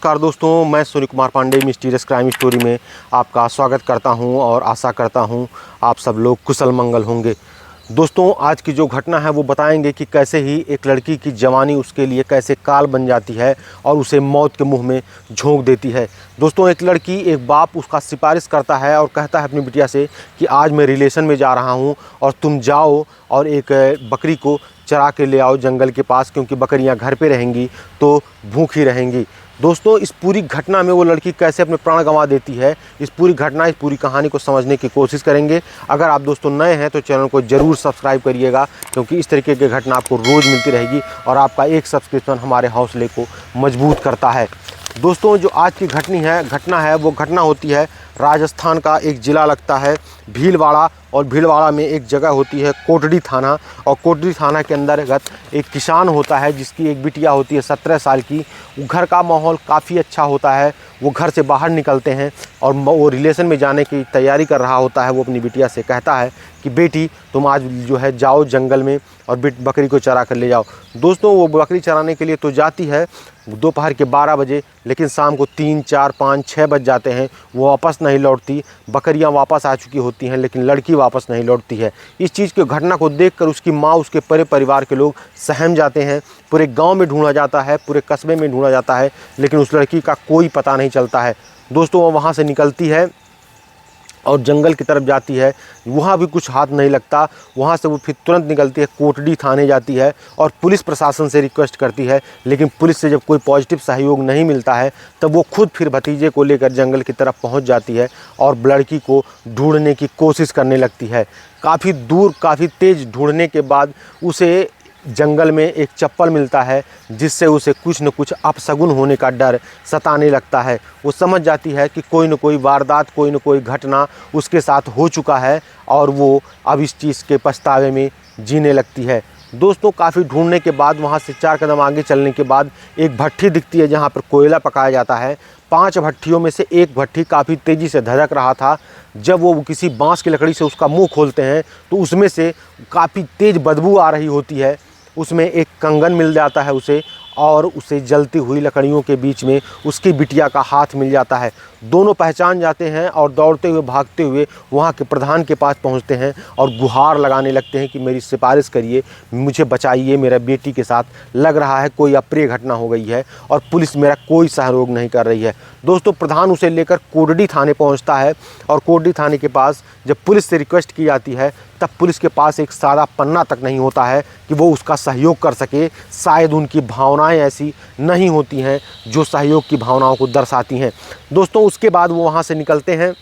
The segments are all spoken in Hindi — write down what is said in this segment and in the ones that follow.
नमस्कार दोस्तों, मैं Surya Kumar Pandey mysterious crime story में आपका स्वागत करता हूं और आशा करता हूं आप सब लोग कुशल मंगल होंगे। दोस्तों, आज की जो घटना है वो बताएंगे कि कैसे ही एक लड़की की जवानी उसके लिए कैसे काल बन जाती है और उसे मौत के मुंह में झोंक देती है। दोस्तों, एक लड़की, एक बाप उसका सिफारिश करता है और कहता है अपनी बिटिया से कि आज मैं रिलेशन में जा रहा हूँ और तुम जाओ और एक बकरी को चरा के ले आओ जंगल के पास, क्योंकि बकरियां घर पे रहेंगी तो भूखी रहेंगी। दोस्तों, इस पूरी घटना में वो लड़की कैसे अपने प्राण गंवा देती है, इस पूरी कहानी को समझने की कोशिश करेंगे। अगर आप दोस्तों नए हैं तो चैनल को ज़रूर सब्सक्राइब करिएगा, क्योंकि इस तरीके की घटना आपको रोज़ मिलती रहेगी और आपका एक सब्सक्रिप्शन हमारे हौसले को मजबूत करता है। दोस्तों, जो आज की घटना है वो घटना होती है राजस्थान का एक ज़िला लगता है भीलवाड़ा, और भीलवाड़ा में एक जगह होती है कोटड़ी थाना, और कोटड़ी थाना के अंतर्गत एक किसान होता है जिसकी एक बिटिया होती है 17 साल की। घर का माहौल काफ़ी अच्छा होता है, वो घर से बाहर निकलते हैं और वो रिलेशन में जाने की तैयारी कर रहा होता है। वो अपनी बिटिया से कहता है कि बेटी तुम आज जो है जाओ जंगल में और बकरी को चरा कर ले जाओ। दोस्तों, वो बकरी चराने के लिए तो जाती है दोपहर के 12 बजे, लेकिन शाम को 3, 4, 5, 6 बज जाते हैं, वो वापस नहीं लौटती। बकरियां वापस आ चुकी होती हैं लेकिन लड़की वापस नहीं लौटती है। इस चीज़ की घटना को देखकर उसकी माँ, उसके पूरे परिवार के लोग सहम जाते हैं। पूरे गांव में ढूंढा जाता है, पूरे कस्बे में ढूंढा जाता है, लेकिन उस लड़की का कोई पता नहीं चलता है। दोस्तों, वो वहाँ से निकलती है और जंगल की तरफ जाती है, वहाँ भी कुछ हाथ नहीं लगता। वहाँ से वो फिर तुरंत निकलती है, कोटड़ी थाने जाती है और पुलिस प्रशासन से रिक्वेस्ट करती है, लेकिन पुलिस से जब कोई पॉजिटिव सहयोग नहीं मिलता है तब वो खुद फिर भतीजे को लेकर जंगल की तरफ पहुँच जाती है और लड़की को ढूंढने की कोशिश करने लगती है। काफ़ी दूर, काफ़ी तेज़ ढूंढने के बाद उसे जंगल में एक चप्पल मिलता है, जिससे उसे कुछ न कुछ अपशगुन होने का डर सताने लगता है। वो समझ जाती है कि कोई न कोई वारदात, कोई न कोई घटना उसके साथ हो चुका है और वो अब इस चीज़ के पछतावे में जीने लगती है। दोस्तों, काफ़ी ढूंढने के बाद वहाँ से 4 कदम आगे चलने के बाद एक भट्ठी दिखती है जहाँ पर कोयला पकाया जाता है। 5 भट्टियों में से एक भट्ठी काफ़ी तेज़ी से धधक रहा था। जब वो किसी बांस की लकड़ी से उसका मुंह खोलते हैं तो उसमें से काफ़ी तेज़ बदबू आ रही होती है। उसमें एक कंगन मिल जाता है उसे, और उसे जलती हुई लकड़ियों के बीच में उसकी बिटिया का हाथ मिल जाता है। दोनों पहचान जाते हैं और दौड़ते हुए, भागते हुए वहाँ के प्रधान के पास पहुँचते हैं और गुहार लगाने लगते हैं कि मेरी सिफारिश करिए, मुझे बचाइए, मेरा बेटी के साथ लग रहा है कोई अप्रिय घटना हो गई है और पुलिस मेरा कोई सहयोग नहीं कर रही है। दोस्तों, प्रधान उसे लेकर कोटड़ी थाने पहुँचता है और कोटड़ी थाने के पास जब पुलिस से रिक्वेस्ट की जाती है तब पुलिस के पास एक सादा पन्ना तक नहीं होता है कि वो उसका सहयोग कर सके। शायद उनकी भावनाएं ऐसी नहीं होती हैं जो सहयोग की भावनाओं को दर्शाती हैं। दोस्तों, उसके बाद वो वहाँ से निकलते हैं।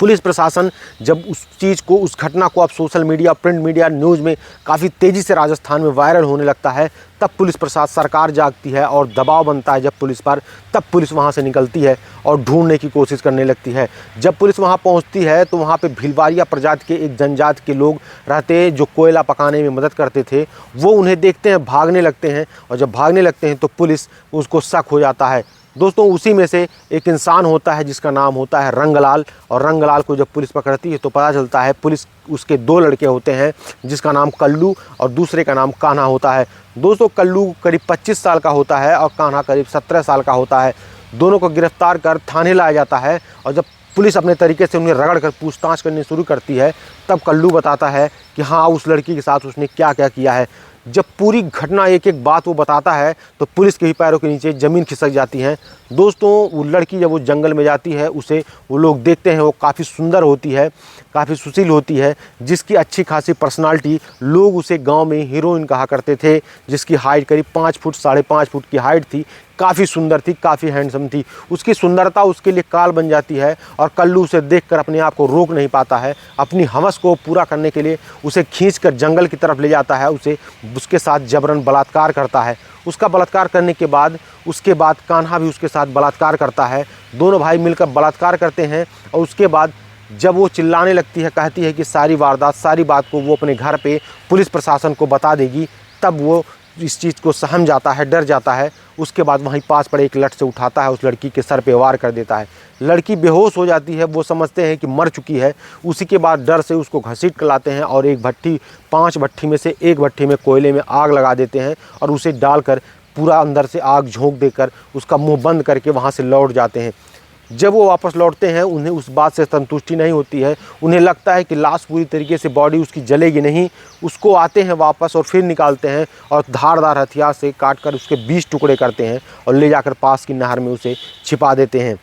पुलिस प्रशासन जब उस चीज़ को, उस घटना को अब social media, print media, news में काफ़ी तेज़ी से राजस्थान में वायरल होने लगता है, तब पुलिस प्रशासन, सरकार जागती है और दबाव बनता है जब पुलिस पर, तब पुलिस वहाँ से निकलती है और ढूंढने की कोशिश करने लगती है। जब पुलिस वहाँ पहुँचती है तो वहाँ पे भीलवाड़िया प्रजाति के एक जनजाति के लोग रहते हैं जो कोयला पकाने में मदद करते थे। वो उन्हें देखते हैं, भागने लगते हैं, और जब भागने लगते हैं तो पुलिस उसको शक हो जाता है। दोस्तों, उसी में से एक इंसान होता है जिसका नाम होता है रंगलाल, और रंगलाल को जब पुलिस पकड़ती है तो पता चलता है पुलिस, उसके 2 लड़के होते हैं जिसका नाम कल्लू और दूसरे का नाम कान्हा होता है। दोस्तों, कल्लू करीब 25 साल का होता है और कान्हा करीब 17 साल का होता है। दोनों को गिरफ्तार कर थाने लाया जाता है और जब पुलिस अपने तरीके से उन्हें रगड़ कर पूछताछ करनी शुरू करती है तब कल्लू बताता है कि हाँ, उस लड़की के साथ उसने क्या क्या किया है। जब पूरी घटना, एक एक बात वो बताता है तो पुलिस के ही पैरों के नीचे ज़मीन खिसक जाती है। दोस्तों, वो लड़की जब वो जंगल में जाती है, उसे वो लोग देखते हैं, वो काफ़ी सुंदर होती है, काफ़ी सुशील होती है, जिसकी अच्छी खासी पर्सनालिटी, लोग उसे गांव में हीरोइन कहा करते थे, जिसकी हाइट करीब 5 फुट, 5.5 फुट की हाइट थी। काफ़ी सुंदर थी, काफ़ी हैंडसम थी। उसकी सुंदरता उसके लिए काल बन जाती है और कल्लू उसे देखकर अपने आप को रोक नहीं पाता है। अपनी हवस को पूरा करने के लिए उसे खींचकर जंगल की तरफ ले जाता है, उसे उसके साथ जबरन बलात्कार करता है। उसका बलात्कार करने के बाद उसके बाद कान्हा भी उसके साथ बलात्कार करता है। दोनों भाई मिलकर बलात्कार करते हैं और उसके बाद जब वो चिल्लाने लगती है, कहती है कि सारी वारदात, सारी बात को वो अपने घर पे पुलिस प्रशासन को बता देगी, तब वो इस चीज़ को सहम जाता है, डर जाता है। उसके बाद वहीं पास पड़े एक लठ से उठाता है, उस लड़की के सर पे वार कर देता है। लड़की बेहोश हो जाती है, वो समझते हैं कि मर चुकी है। उसी के बाद डर से उसको घसीट कर लाते हैं और एक भट्ठी, 5 भट्ठी में से एक भट्ठी में कोयले में आग लगा देते हैं और उसे डालकर पूरा अंदर से आग झोंक देकर उसका मुंह बंद करके वहाँ से लौट जाते हैं। जब वो वापस लौटते हैं उन्हें उस बात से संतुष्टि नहीं होती है, उन्हें लगता है कि लाश पूरी तरीके से बॉडी उसकी जलेगी नहीं। उसको आते हैं वापस और फिर निकालते हैं और धारदार हथियार से काट कर उसके 20 टुकड़े करते हैं और ले जाकर पास की नहर में उसे छिपा देते हैं।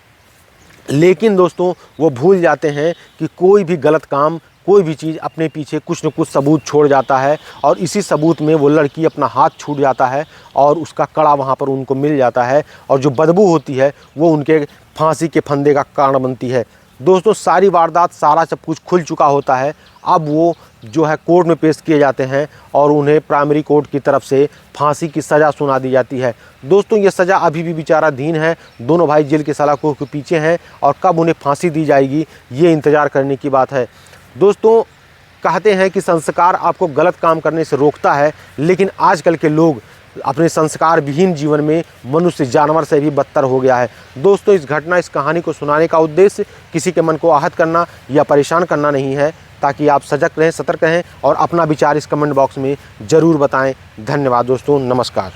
लेकिन दोस्तों वो भूल जाते हैं कि कोई भी गलत काम, कोई भी चीज़ अपने पीछे कुछ न कुछ सबूत छोड़ जाता है और इसी सबूत में वो लड़की अपना हाथ छूट जाता है और उसका कड़ा वहाँ पर उनको मिल जाता है और जो बदबू होती है वो उनके फांसी के फंदे का कारण बनती है। दोस्तों सारी वारदात, सारा सब कुछ खुल चुका होता है। अब वो जो है कोर्ट में पेश किए जाते हैं और उन्हें प्राइमरी कोर्ट की तरफ से फांसी की सज़ा सुना दी जाती है। दोस्तों ये सज़ा अभी भी विचाराधीन है, दोनों भाई जेल के सलाखों के पीछे हैं और कब उन्हें फांसी दी जाएगी ये इंतज़ार करने की बात है। दोस्तों कहते हैं कि संस्कार आपको गलत काम करने से रोकता है, लेकिन आजकल के लोग अपने संस्कार विहीन जीवन में मनुष्य जानवर से भी बदतर हो गया है। दोस्तों इस घटना, इस कहानी को सुनाने का उद्देश्य किसी के मन को आहत करना या परेशान करना नहीं है, ताकि आप सजग रहें, सतर्क रहें और अपना विचार इस कमेंट बॉक्स में ज़रूर बताएं। धन्यवाद दोस्तों, नमस्कार।